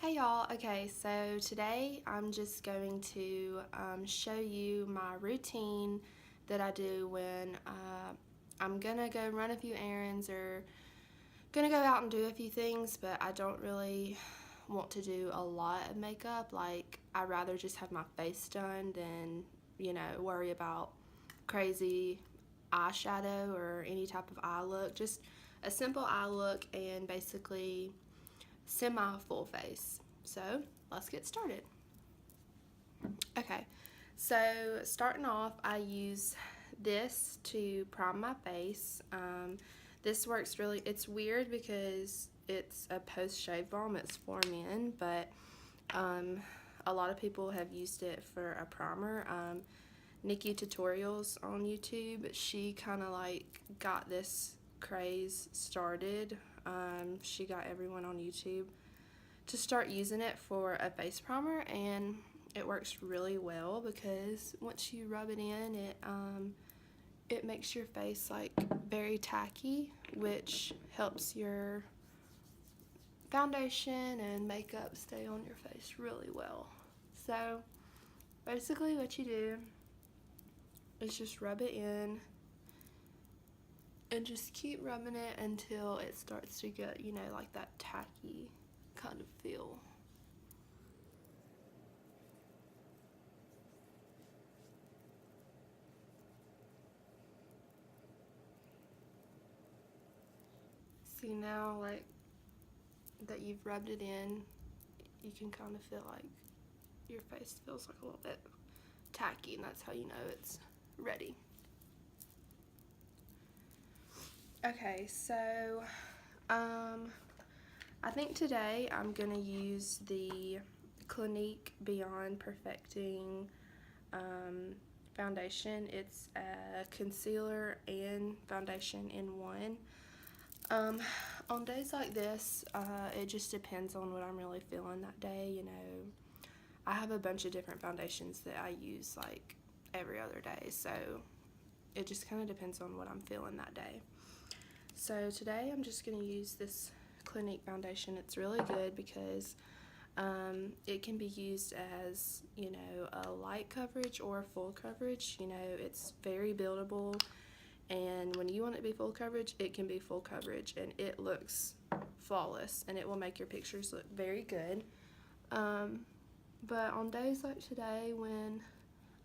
Hey y'all, okay, so today I'm just going to show you my routine that I do when I'm gonna go run a few errands or gonna go out and do a few things, but I don't really want to do a lot of makeup. Like, I'd rather just have my face done than, worry about crazy eyeshadow or any type of eye look. Just a simple eye look and basically semi full face. So let's get started. Okay, so starting off, I use this to prime my face. This works really, it's weird because it's a post shave balm, it's for men, but a lot of people have used it for a primer. Nikki Tutorials on YouTube, she kind of like got this craze started. She got everyone on YouTube to start using it for a face primer, and it works really well because once you rub it in, it makes your face like very tacky, which helps your foundation and makeup stay on your face really well. So basically what you do is just rub it in and just keep rubbing it until it starts to get, like that tacky kind of feel. See, now, like, that you've rubbed it in, you can kind of feel like your face feels like a little bit tacky, and that's how you know it's ready. Okay, so I think today I'm gonna use the Clinique Beyond Perfecting foundation. It's a concealer and foundation in one. On days like this, it just depends on what I'm really feeling that day. I have a bunch of different foundations that I use like every other day, so it just kind of depends on what I'm feeling that day. So today I'm just going to use this Clinique foundation. It's really good because it can be used as, a light coverage or full coverage. It's very buildable, and when you want it to be full coverage, it can be full coverage, and it looks flawless, and it will make your pictures look very good. But on days like today, when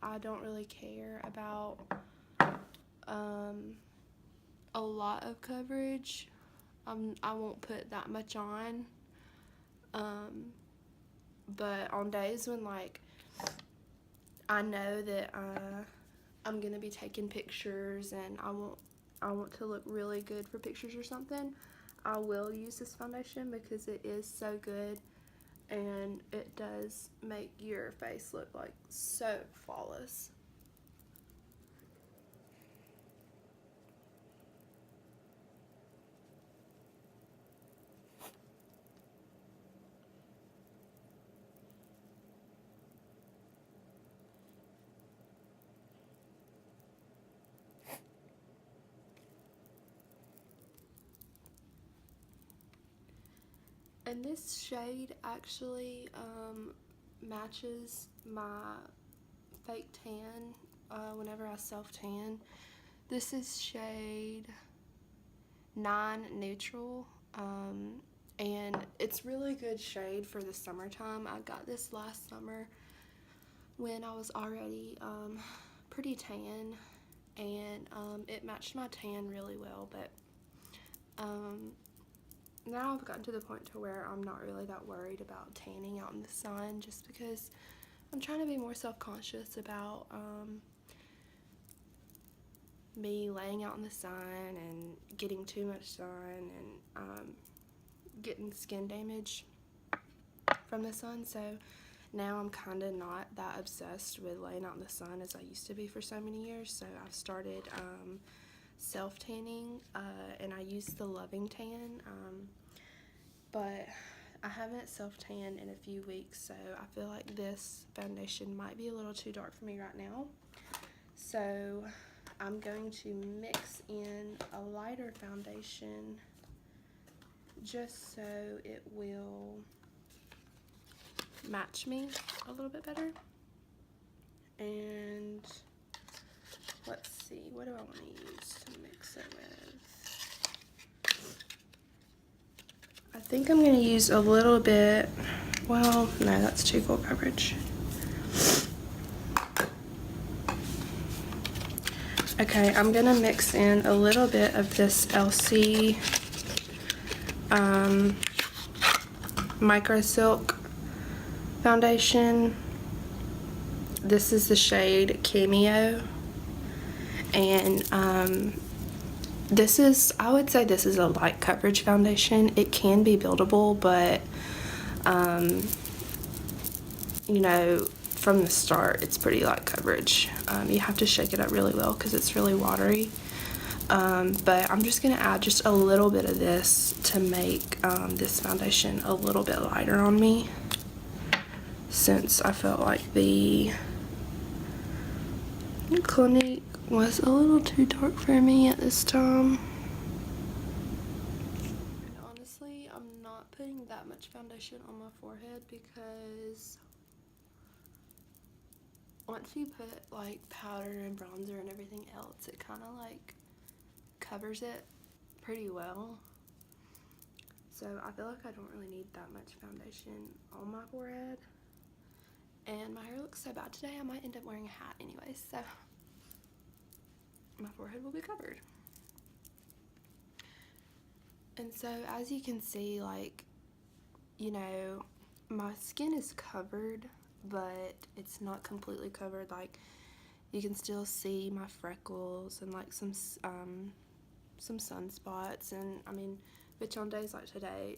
I don't really care about a lot of coverage, I won't put that much on. But on days when, like, I know that I'm gonna be taking pictures and I want to look really good for pictures or something, I will use this foundation because it is so good and it does make your face look like so flawless. And this shade actually matches my fake tan whenever I self-tan. This is shade 9 Neutral, and it's really good shade for the summertime. I got this last summer when I was already pretty tan, and it matched my tan really well, but now I've gotten to the point to where I'm not really that worried about tanning out in the sun, just because I'm trying to be more self-conscious about me laying out in the sun and getting too much sun and getting skin damage from the sun. So now I'm kind of not that obsessed with laying out in the sun as I used to be for so many years. So I've started self-tanning, and I use the Loving Tan, but I haven't self-tanned in a few weeks, so I feel like this foundation might be a little too dark for me right now. So I'm going to mix in a lighter foundation just so it will match me a little bit better. And let's see, what do I want to use to mix it with? I think I'm going to use a little bit, well, no, that's too full coverage. Okay, I'm going to mix in a little bit of this Elcie Micro Silque foundation. This is the shade Cameo, and this is, I would say this is a light coverage foundation. It can be buildable, but you know, from the start it's pretty light coverage. You have to shake it up really well because it's really watery. But I'm just going to add just a little bit of this to make this foundation a little bit lighter on me, since I felt like the Clinique was a little too dark for me at this time. And honestly, I'm not putting that much foundation on my forehead because once you put like powder and bronzer and everything else, it kind of like covers it pretty well. So I feel like I don't really need that much foundation on my forehead. And my hair looks so bad today, I might end up wearing a hat anyway, so my forehead will be covered. And so as you can see, like, you know, my skin is covered, but it's not completely covered. Like, you can still see my freckles and like some sunspots, and I mean, which on days like today,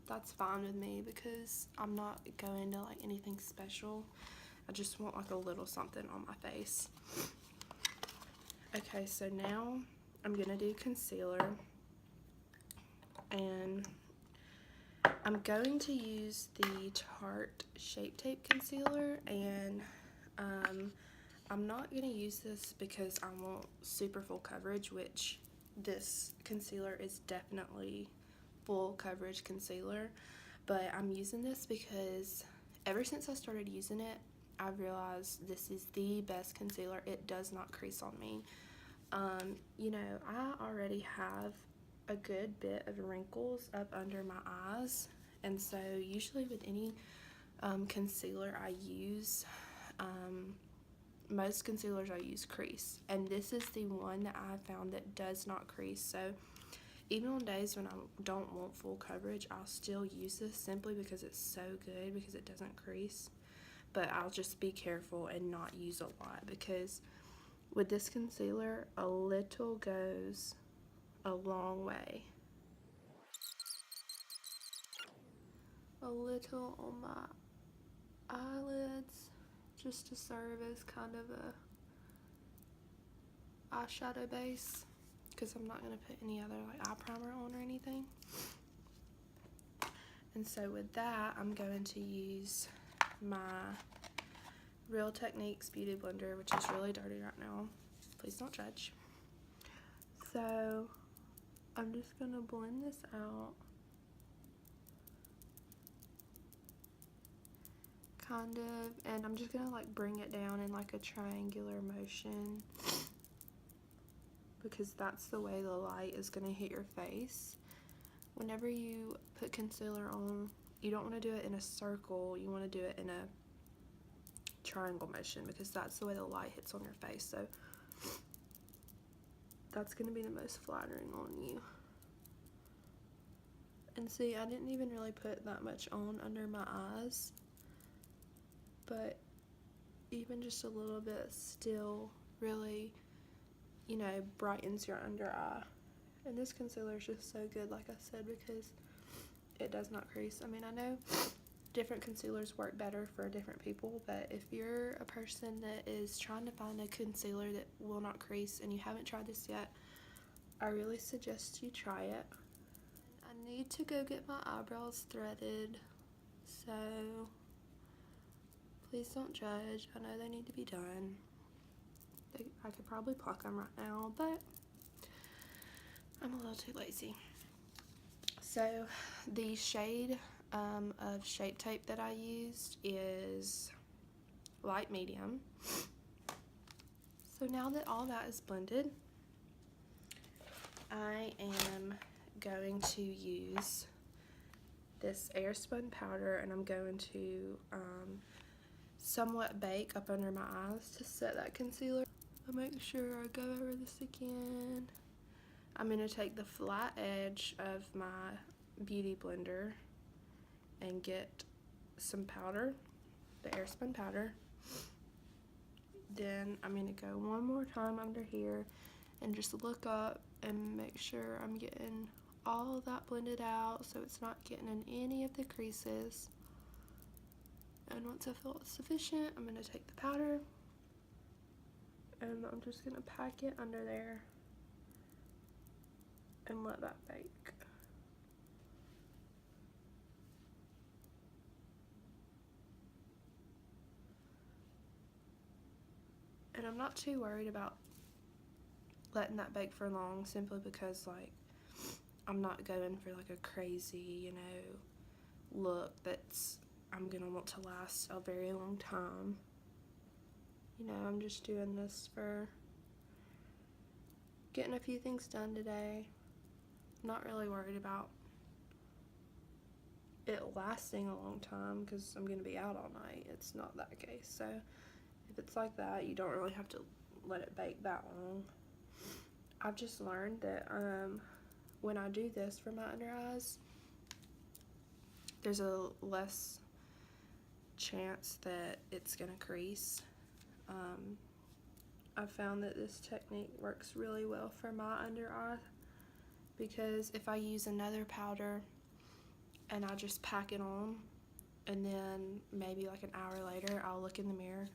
that's fine with me because I'm not going to like anything special. I just want like a little something on my face. Okay, so now I'm gonna do concealer, and I'm going to use the Tarte Shape Tape Concealer, and I'm not gonna use this because I want super full coverage, which this concealer is definitely full coverage concealer, but I'm using this because ever since I started using it, I've realized this is the best concealer. It does not crease on me. You know, I already have a good bit of wrinkles up under my eyes, and so usually with any concealer I use, most concealers I use crease, and this is the one that I found that does not crease. So even on days when I don't want full coverage, I'll still use this simply because it's so good, because it doesn't crease. But I'll just be careful and not use a lot, because with this concealer, a little goes a long way. A little on my eyelids, just to serve as kind of a eyeshadow base, because I'm not going to put any other like eye primer on or anything. And so with that, I'm going to use my Real Techniques Beauty Blender, which is really dirty right now. Please don't judge. So I'm just going to blend this out. Kind of, and I'm just going to like bring it down in like a triangular motion, because that's the way the light is going to hit your face. Whenever you put concealer on, you don't want to do it in a circle, you want to do it in a triangle motion, because that's the way the light hits on your face. So that's going to be the most flattering on you. And see, I didn't even really put that much on under my eyes, but even just a little bit still really, you know, brightens your under eye. And this concealer is just so good, like I said, because it does not crease. I mean, I know different concealers work better for different people, but if you're a person that is trying to find a concealer that will not crease and you haven't tried this yet, I really suggest you try it. I need to go get my eyebrows threaded, so please don't judge. I know they need to be done. I could probably pluck them right now, but I'm a little too lazy. So the shade of Shape Tape that I used is light medium. So now that all that is blended, I am going to use this Airspun powder, and I'm going to somewhat bake up under my eyes to set that concealer. I'll make sure I go over this again. I'm going to take the flat edge of my beauty blender and get some powder, the Airspun powder. Then I'm going to go one more time under here and just look up and make sure I'm getting all of that blended out so it's not getting in any of the creases. And once I feel it's sufficient, I'm going to take the powder and I'm just going to pack it under there and let that bake. And I'm not too worried about letting that bake for long, simply because like I'm not going for like a crazy, you know, look that's I'm gonna want to last a very long time. You know, I'm just doing this for getting a few things done today. I'm not really worried about it lasting a long time because I'm gonna be out all night. It's not that case. So if it's like that, you don't really have to let it bake that long. I've just learned that when I do this for my under eyes, there's a less chance that it's gonna crease. I've found that this technique works really well for my under eye, because if I use another powder and I just pack it on, and then maybe like an hour later I'll look in the mirror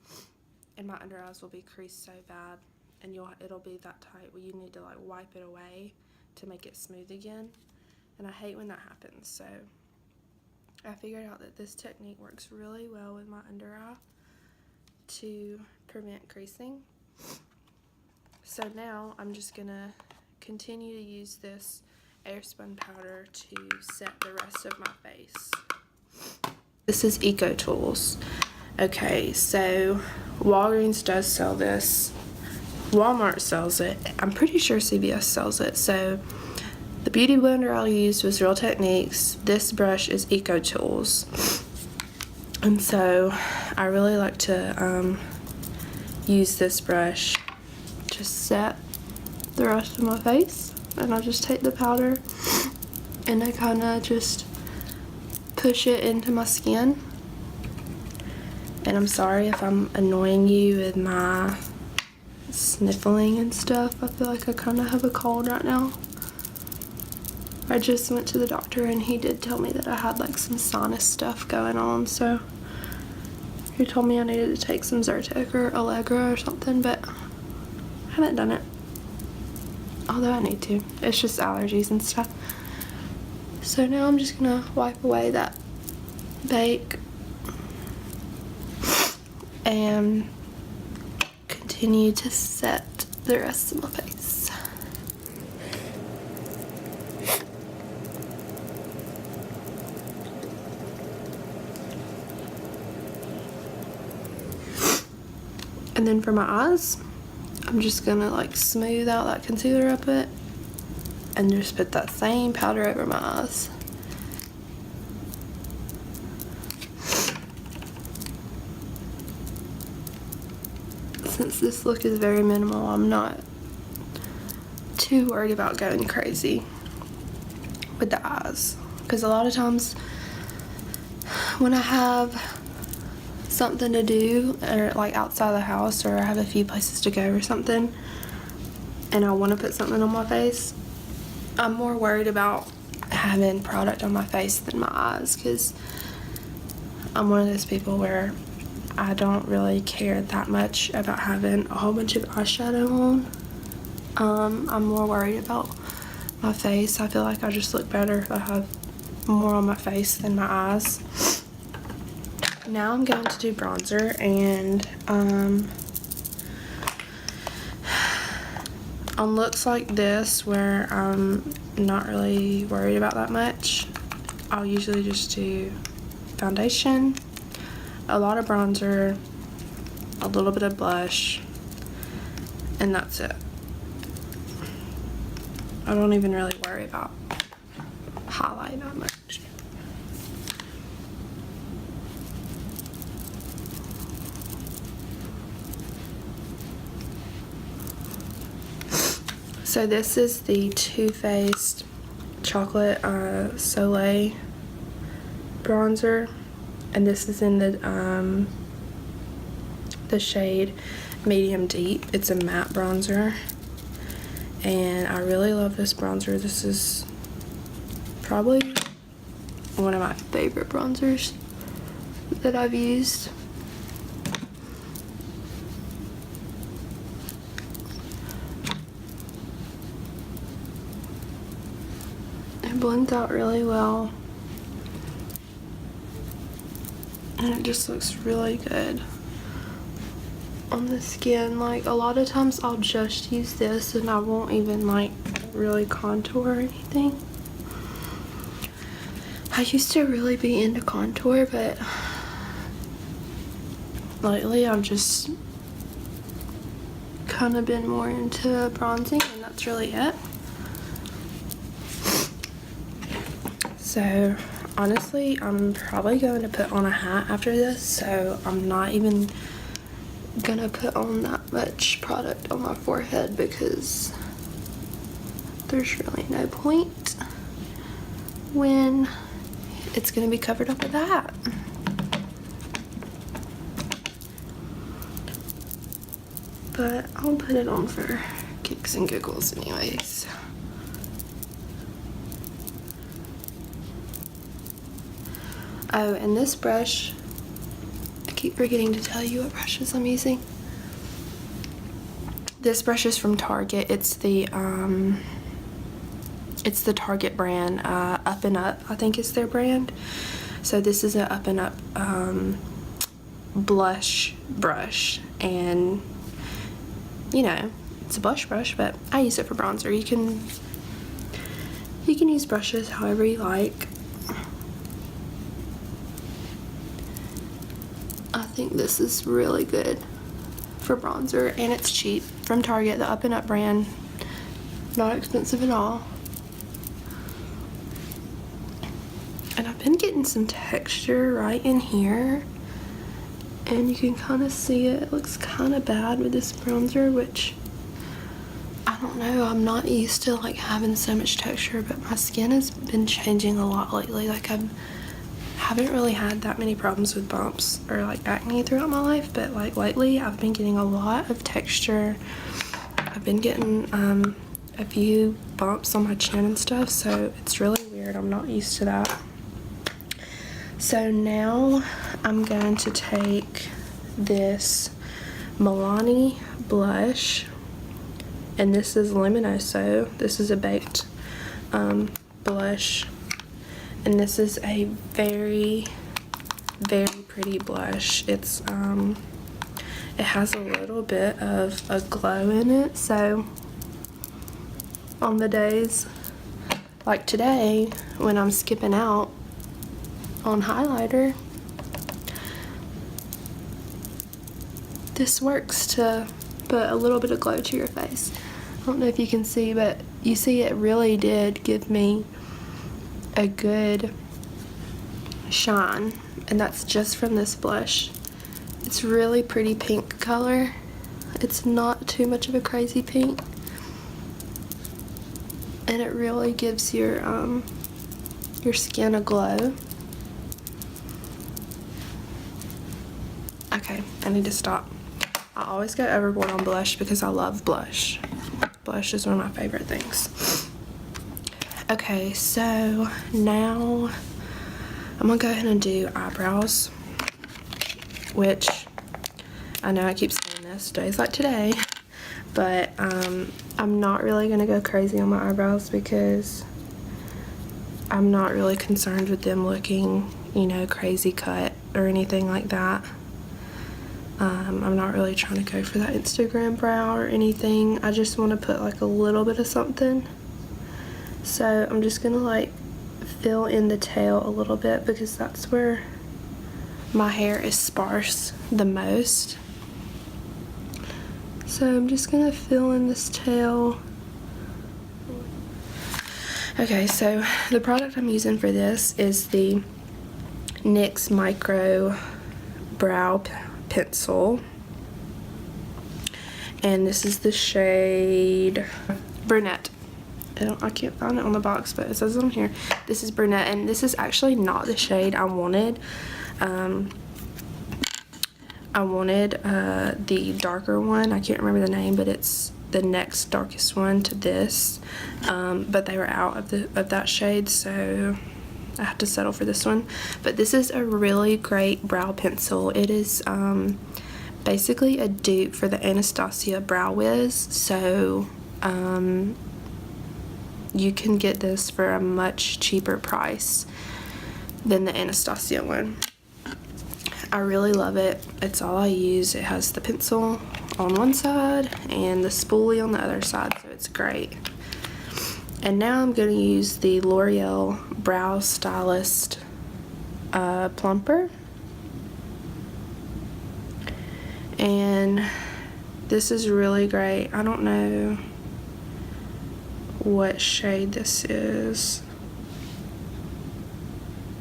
and my under eyes will be creased so bad, and it'll be that tight where you need to like wipe it away to make it smooth again, and I hate when that happens. So I figured out that this technique works really well with my under eye to prevent creasing. So now I'm just gonna continue to use this Airspun powder to set the rest of my face. This is Eco Tools. Okay, so Walgreens does sell this. Walmart sells it. I'm pretty sure CVS sells it. So the beauty blender I used was Real Techniques. This brush is Eco Tools. And so I really like to use this brush to set the rest of my face. And I just take the powder and I kind of just push it into my skin. And I'm sorry if I'm annoying you with my sniffling and stuff. I feel like I kind of have a cold right now. I just went to the doctor and he did tell me that I had like some sinus stuff going on, so he told me I needed to take some Zyrtec or Allegra or something, but I haven't done it. Although I need to. It's just allergies and stuff. So now I'm just gonna wipe away that bake and continue to set the rest of my face. And then for my eyes, I'm just gonna like smooth out that concealer a bit and just put that same powder over my eyes. Since this look is very minimal, I'm not too worried about going crazy with the eyes, because a lot of times when I have something to do, or like outside the house, or I have a few places to go or something, and I want to put something on my face, I'm more worried about having product on my face than my eyes, because I'm one of those people where I don't really care that much about having a whole bunch of eyeshadow on. I'm more worried about my face. I feel like I just look better if I have more on my face than my eyes. Now I'm going to do bronzer, and on looks like this where I'm not really worried about that much, I'll usually just do foundation, a lot of bronzer, a little bit of blush, and that's it. I don't even really worry about highlight that much. So this is the Too Faced Chocolate Soleil bronzer, and this is in the shade Medium Deep. It's a matte bronzer, and I really love this bronzer. This is probably one of my favorite bronzers that I've used. It blends out really well, and it just looks really good on the skin. Like, a lot of times I'll just use this and I won't even like really contour or anything. I used to really be into contour, but lately I've just kind of been more into bronzing, and that's really it. So honestly, I'm probably going to put on a hat after this, so I'm not even gonna put on that much product on my forehead because there's really no point when it's gonna be covered up with that. But I'll put it on for kicks and giggles anyways. Oh, and this brush, I keep forgetting to tell you what brushes I'm using. This brush is from Target. It's the Target brand, Up and Up, I think is their brand. So this is an Up and Up blush brush, and you know, it's a blush brush, but I use it for bronzer. You can use brushes however you like. I think this is really good for bronzer, and it's cheap, from Target, the Up and Up brand. Not expensive at all. And I've been getting some texture right in here, and you can kind of see it. It looks kind of bad with this bronzer, which I don't know, I'm not used to like having so much texture, but my skin has been changing a lot lately. Like, I haven't really had that many problems with bumps or like acne throughout my life, but like lately I've been getting a lot of texture. I've been getting a few bumps on my chin and stuff, so it's really weird. I'm not used to that. So now I'm going to take this Milani blush, and this is Luminoso. This is a baked blush, and this is a very, very pretty blush. It's it has a little bit of a glow in it, so on the days like today when I'm skipping out on highlighter, this works to put a little bit of glow to your face. I don't know if you can see, but you see it really did give me a good shine, and that's just from this blush. It's really pretty pink color. It's not too much of a crazy pink, and it really gives your skin a glow. Okay, I need to stop. I always go overboard on blush because I love blush. Blush is one of my favorite things. Okay, so now I'm gonna go ahead and do eyebrows, which I know I keep saying this days like today, but I'm not really gonna go crazy on my eyebrows because I'm not really concerned with them looking, you know, crazy cut or anything like that. I'm not really trying to go for that Instagram brow or anything. I just want to put like a little bit of something. So I'm just gonna like fill in the tail a little bit because that's where my hair is sparse the most. So I'm just gonna fill in this tail. Okay, so the product I'm using for this is the NYX Micro Brow Pencil. And this is the shade Brunette. I can't find it on the box, but it says it on here. This is Brunette, and this is actually not the shade I wanted. I wanted the darker one. I can't remember the name, but it's the next darkest one to this. But they were out of that shade, so I have to settle for this one. But this is a really great brow pencil. It is basically a dupe for the Anastasia Brow Wiz, so you can get this for a much cheaper price than the Anastasia one. I really love it. It's all I use. It has the pencil on one side and the spoolie on the other side, so it's great. And now I'm going to use the L'Oreal Brow Stylist Plumper. And this is really great. I don't know what shade this is.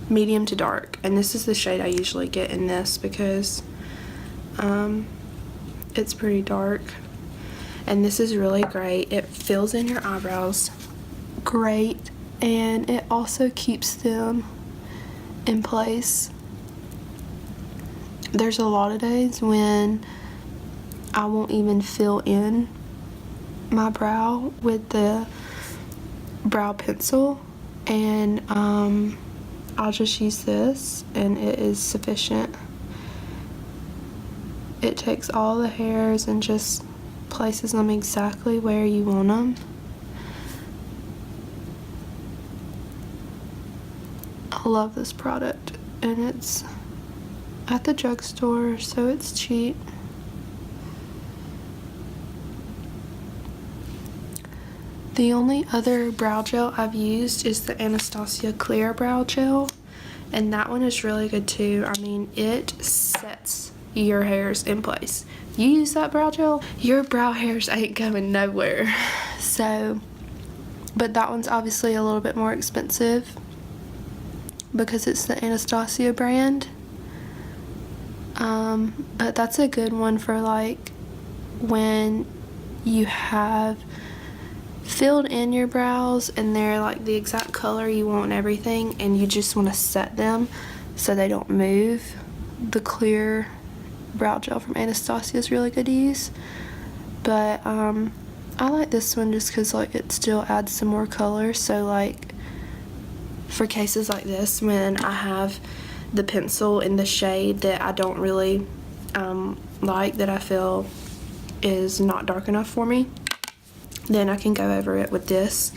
Medium to dark, and this is the shade I usually get in this because it's pretty dark, and this is really great. It fills in your eyebrows great, and it also keeps them in place. There's a lot of days when I won't even fill in my brow with the brow pencil, and I'll just use this and it is sufficient. It takes all the hairs and just places them exactly where you want them. I love this product, and it's at the drugstore, so it's cheap. The only other brow gel I've used is the Anastasia Clear Brow Gel, and that one is really good too. I mean, it sets your hairs in place. You use that brow gel, your brow hairs ain't going nowhere. So, but that one's obviously a little bit more expensive because it's the Anastasia brand. But that's a good one for like when you have filled in your brows and they're like the exact color you want and everything, and you just want to set them so they don't move. The clear brow gel from Anastasia is really good to use, but I like this one just because like it still adds some more color. So like for cases like this, when I have the pencil in the shade that I don't really like, that I feel is not dark enough for me, then I can go over it with this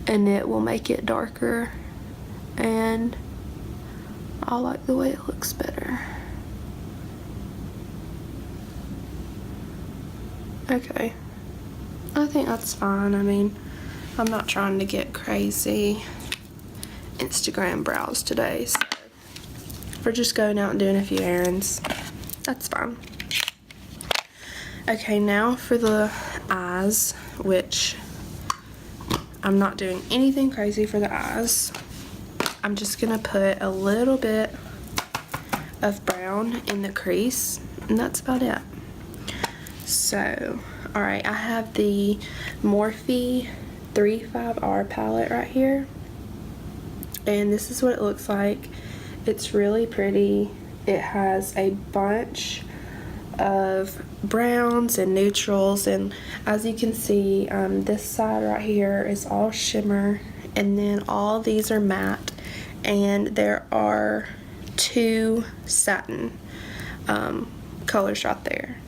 and it will make it darker, and I like the way it looks better. Okay, I think that's fine. I mean, I'm not trying to get crazy Instagram brows today, so if we're just going out and doing a few errands, that's fine. Okay, now for the eyes, which I'm not doing anything crazy for the eyes. I'm just gonna put a little bit of brown in the crease, and that's about it. So, alright, I have the Morphe 35R palette right here, and this is what it looks like. It's really pretty. It has a bunch of browns and neutrals, and as you can see, this side right here is all shimmer, and then all these are matte, and there are 2 satin colors right there.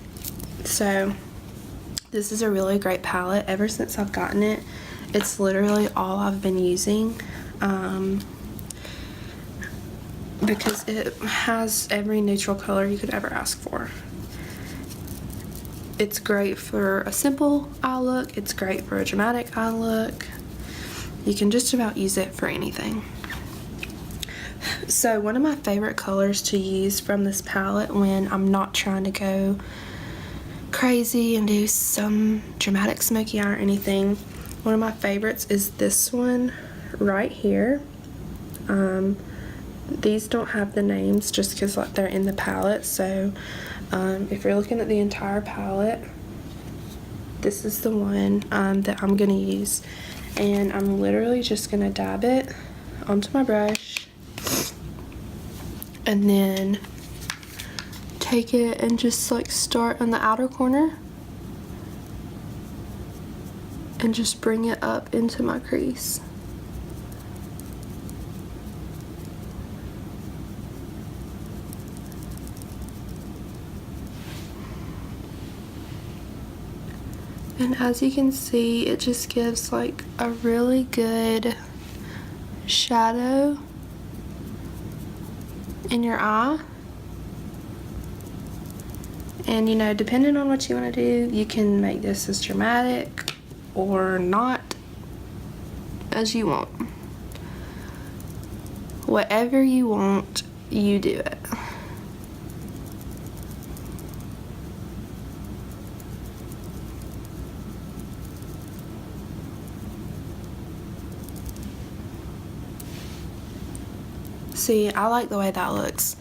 So this is a really great palette. Ever since I've gotten it, it's literally all I've been using, because it has every neutral color you could ever ask for. It's great for a simple eye look. It's great for a dramatic eye look. You can just about use it for anything. So one of my favorite colors to use from this palette when I'm not trying to go crazy and do some dramatic smoky eye or anything, one of my favorites is this one right here. These don't have the names just because like they're in the palette, so if you're looking at the entire palette, this is the one that I'm gonna use, and I'm literally just gonna dab it onto my brush and then take it and just like start on the outer corner and just bring it up into my crease. And as you can see, it just gives like a really good shadow in your eye. And you know, depending on what you want to do, you can make this as dramatic or not, as you want. Whatever you want, you do it. See, I like the way that looks.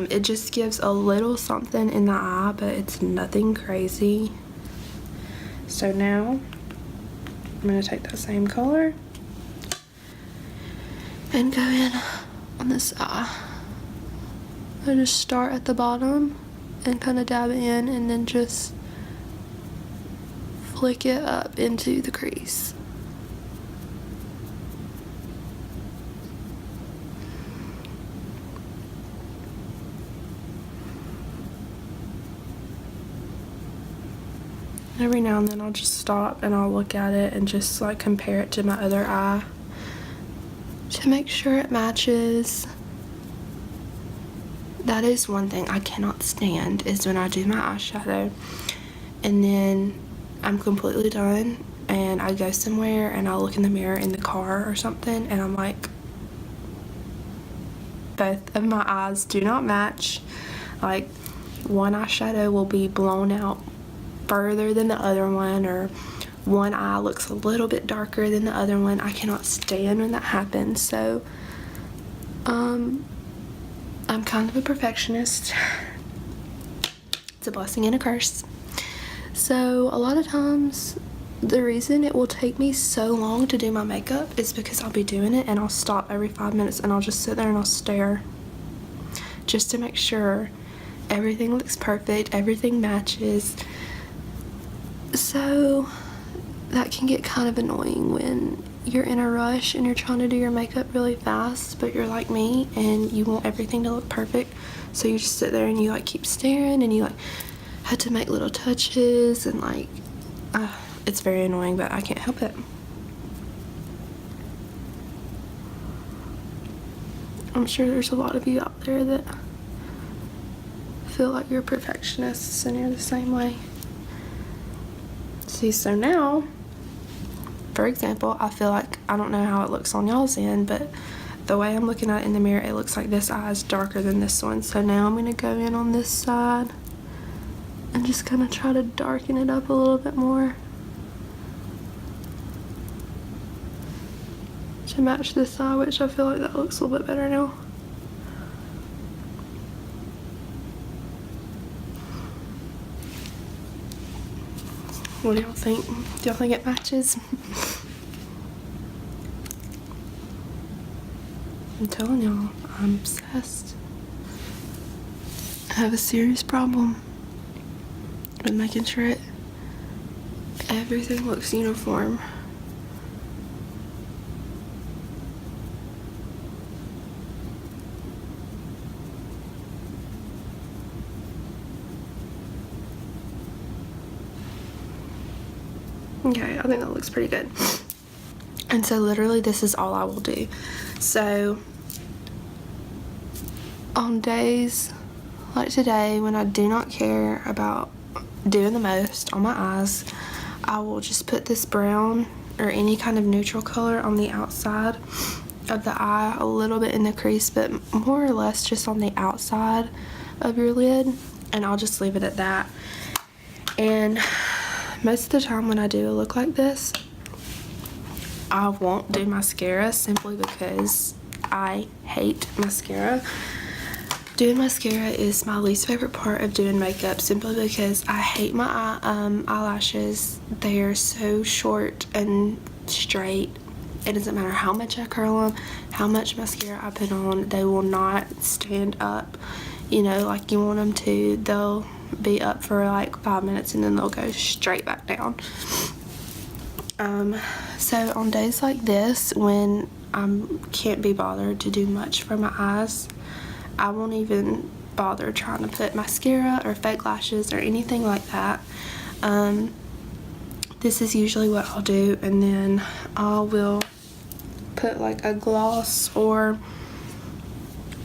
It just gives a little something in the eye, but it's nothing crazy. So now, I'm going to take that same color and go in on this eye. I just start at the bottom and kind of dab it in and then just flick it up into the crease. Every now and then I'll just stop and I'll look at it and just like compare it to my other eye to make sure it matches. That is one thing I cannot stand, is when I do my eyeshadow and then I'm completely done and I go somewhere and I'll look in the mirror in the car or something and I'm like, both of my eyes do not match. Like, one eyeshadow will be blown out further than the other one, or one eye looks a little bit darker than the other one. I cannot stand when that happens. So I'm kind of a perfectionist. It's a blessing and a curse. So a lot of times the reason it will take me so long to do my makeup is because I'll be doing it and I'll stop every 5 minutes and I'll just sit there and I'll stare just to make sure everything looks perfect, everything matches. So that can get kind of annoying when you're in a rush and you're trying to do your makeup really fast, but you're like me and you want everything to look perfect, so you just sit there and you like keep staring and you like have to make little touches and like it's very annoying, but I can't help it. I'm sure there's a lot of you out there that feel like you're perfectionists and you're the same way. See, so now, for example, I feel like, I don't know how it looks on y'all's end, but the way I'm looking at it in the mirror, it looks like this eye is darker than this one. So now I'm going to go in on this side and just kind of try to darken it up a little bit more to match this eye, which I feel like that looks a little bit better now. What do y'all think? Do y'all think it matches? I'm telling y'all, I'm obsessed. I have a serious problem with making sure everything looks uniform. Okay, I think that looks pretty good. And so literally this is all I will do. So on days like today when I do not care about doing the most on my eyes, I will just put this brown or any kind of neutral color on the outside of the eye, a little bit in the crease, but more or less just on the outside of your lid, and I'll just leave it at that. And most of the time when I do a look like this, I won't do mascara simply because I hate mascara. Doing mascara is my least favorite part of doing makeup, simply because I hate my eyelashes. They are so short and straight. It doesn't matter how much I curl them, how much mascara I put on, they will not stand up, you know, like you want them to. They'll be up for like 5 minutes and then they'll go straight back down. So on days like this, when I can't be bothered to do much for my eyes, I won't even bother trying to put mascara or fake lashes or anything like that. This is usually what I'll do, and then I will put like a gloss or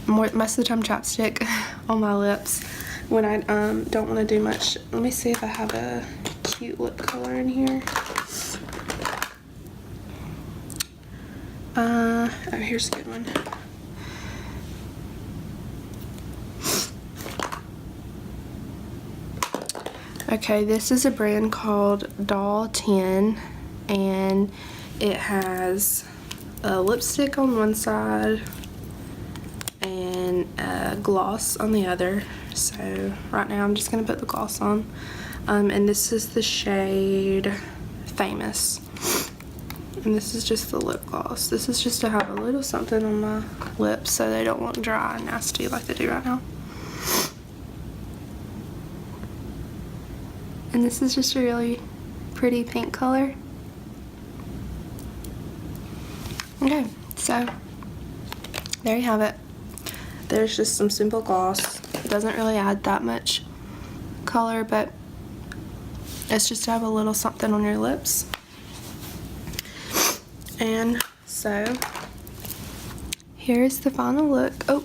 most of the time chapstick on my lips when I don't want to do much. Let me see if I have a cute lip color in here. Oh, here's a good one. Okay, this is a brand called Doll 10, and it has a lipstick on one side and a gloss on the other. So right now I'm just going to put the gloss on. And this is the shade Famous. And this is just the lip gloss. This is just to have a little something on my lips so they don't look dry and nasty like they do right now. And this is just a really pretty pink color. Okay, so there you have it. There's just some simple gloss. It doesn't really add that much color, but it's just to have a little something on your lips. And so here's the final look. Oh,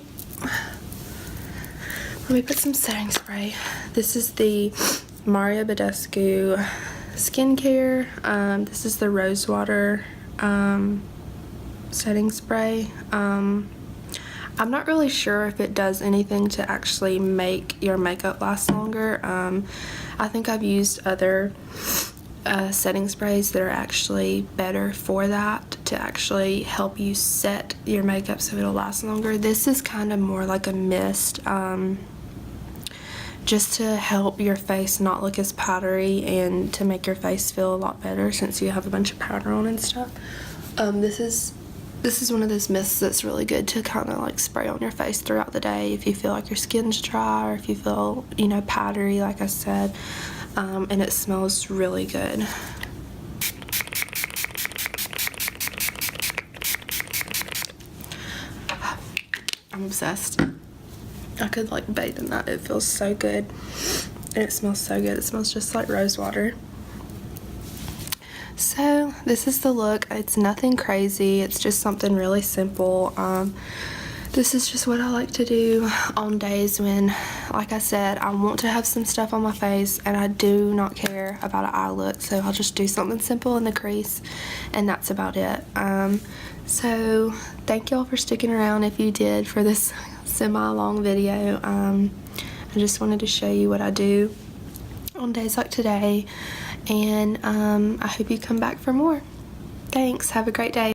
let me put some setting spray. This is the Mario Badescu skincare. This is the Rose Water setting spray. I'm not really sure if it does anything to actually make your makeup last longer. I think I've used other setting sprays that are actually better for that, to actually help you set your makeup so it'll last longer. This is kind of more like a mist, just to help your face not look as powdery and to make your face feel a lot better since you have a bunch of powder on and stuff. This is one of those mists that's really good to kind of like spray on your face throughout the day if you feel like your skin's dry or if you feel, you know, powdery, like I said. And it smells really good. I'm obsessed. I could like bathe in that. It feels so good. And it smells so good. It smells just like rose water. So this is the look. It's nothing crazy. It's just something really simple. This is just what I like to do on days when, like I said, I want to have some stuff on my face and I do not care about an eye look, so I'll just do something simple in the crease, and that's about it. So thank y'all for sticking around if you did for this semi-long video. I just wanted to show you what I do on days like today, and I hope you come back for more. Thanks. Have a great day.